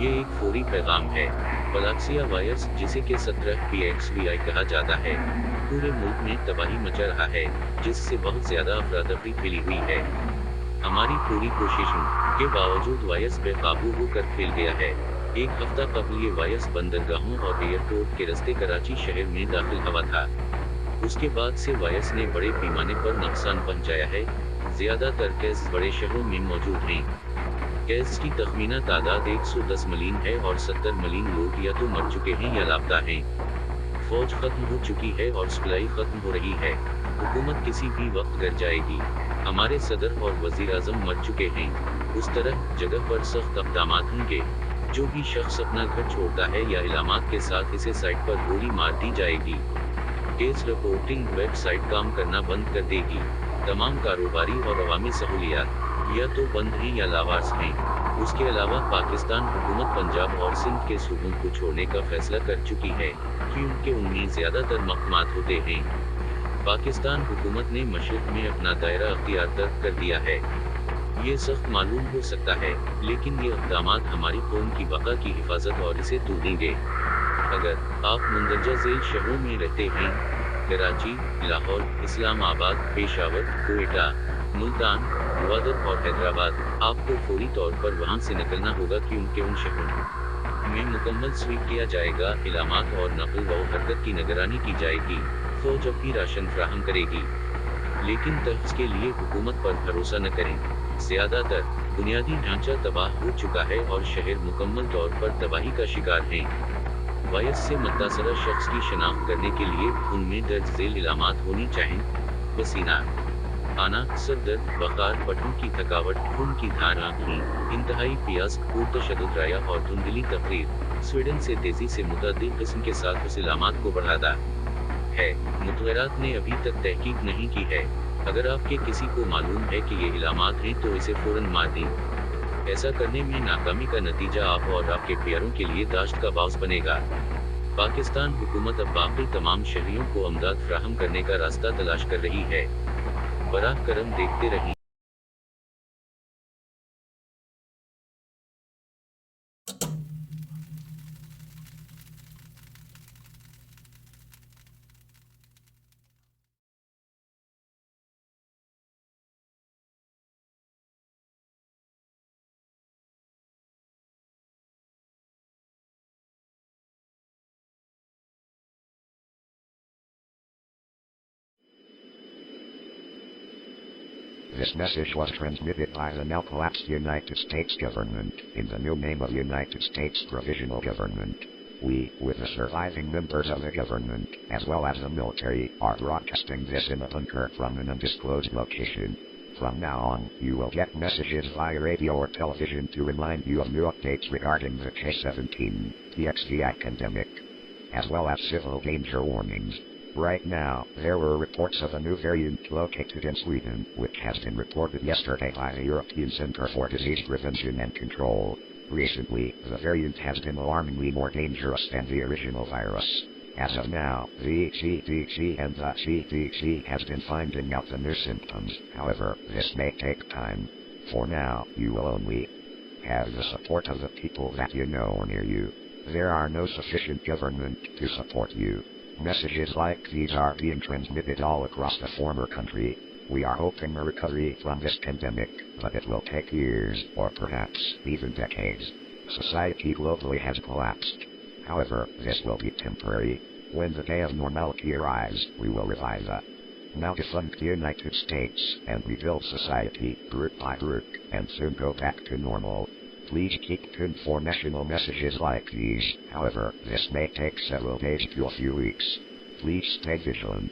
ये एक फौरी पैगाम है। पलाक्सिया वायरस, जिसे के 17PXVI कहा जाता है, पूरे मुल्क में तबाही मचा रहा है, जिससे बहुत ज्यादा अफरा-तफरी फैली हुई है। हमारी पूरी कोशिशों के बावजूद वायरस बेकाबू होकर फैल गया है। एक हफ्ता कबल ये वायरस बंदरगाहों और एयरपोर्ट के रास्ते कराची शहर में दाखिल हुआ था। उसके बाद से वायरस ने बड़े पैमाने पर नुकसान पहुंचाया है। ज्यादातर केस बड़े शहरों में मौजूद हैं। केस की तखमीना तादाद 110 मिलियन है और 70 मिलियन लोग या तो मर चुके हैं या लापता हैं। फौज खत्म हो चुकी है और सप्लाई खत्म हो रही है। हुकूमत किसी भी वक्त गिर जाएगी। हमारे सदर और वजीर आजम मर चुके हैं। उस तरह जगह पर सख्त इक़दामात होंगे। जो भी शख्स अपना घर छोड़ता है या इलामात के साथ इसे साइट पर गोली मार दी जाएगी। केस रिपोर्टिंग वेबसाइट काम करना बंद कर देगी। तमाम कारोबारी और अवामी सहूलियात या तो बंद हैं या लावारिस हैं। उसके अलावा पाकिस्तान हुकूमत पंजाब और सिंध के सूबों को छोड़ने का फैसला कर चुकी है, क्योंकि उनमें ज्यादातर मकामात होते हैं। पाकिस्तान हुकूमत ने मशरिक में अपना दायरा अख्तियार तर्क कर दिया है। ये सख्त मालूम हो सकता है, लेकिन ये इक़दामात हमारी कौम की बका की हिफाजत और इसे तोड़ेंगे। अगर आप मुंदरजा झेल शहरों में रहते हैं, कराची, लाहौर, इस्लामाबाद, पेशावर, कोयटा, मुल्तान, ग्वादर और हैदराबाद, आपको फौरी तौर पर वहां से निकलना होगा, क्योंकि उन शहरों में मुकम्मल स्वीप किया जाएगा। इलामात और नकल व हरकत की निगरानी की जाएगी। फौज अब भी राशन फराहम करेगी, लेकिन तहफ़्ज़ के लिए हुकूमत पर भरोसा न करें। ज्यादातर बुनियादी ढांचा तबाह हो चुका है और शहर मुकम्मल तौर पर तबाही का शिकार हैं। वायरस से मुतासरा शख्स की शनाख्त करने के लिए उनमें दर्ज झेल इलामात होनी चाहिए: पसीना आना, सर दर्द, बुखार, पट्टों की थकावट, खून की धार, आँखें, इंतहाई प्यास, पुरतशद्दुद राया और धुंधली तकरीर। स्वीडन से तेजी से मुतअद्दिद किस्म के साथ उस इलामात को बढ़ाता है। मुतगैरात ने अभी तक तहकीक नहीं की है। अगर आपके किसी को मालूम है कि ये इलामात हैं तो इसे फौरन मार दें। ऐसा करने में नाकामी का नतीजा आप और आपके प्यारों के लिए दाश्त का बाउस बनेगा। पाकिस्तान हुकूमत अब बाकी तमाम शहरियों को अमदाद फराहम करने का रास्ता तलाश कर रही है। बराह करम देखते रहिए। This message was transmitted by the now collapsed United States government in the new name of United States Provisional Government. We, with the surviving members of the government, as well as the military, are broadcasting this in a bunker from an undisclosed location. From now on, you will get messages via radio or television to remind you of new updates regarding the K17PXVI pandemic, as well as civil danger warnings. Right now, there were reports of a new variant located in Sweden, which has been reported yesterday by the European Center for Disease Prevention and Control. Recently, the variant has been alarmingly more dangerous than the original virus. As of now, the CDC and the CDC has been finding out the new symptoms. However, this may take time. For now, you will only have the support of the people that you know near you. There are no sufficient government to support you. Messages like these are being transmitted all across the former country. We are hoping a recovery from this pandemic, but it will take years, or perhaps even decades. Society globally has collapsed. However, this will be temporary. When the day of normality arrives, we will revive the now defunct United States and rebuild society group by group, and soon go back to normal. Please keep tuned for national messages like these. However, this may take several days to a few weeks. Please stay vigilant.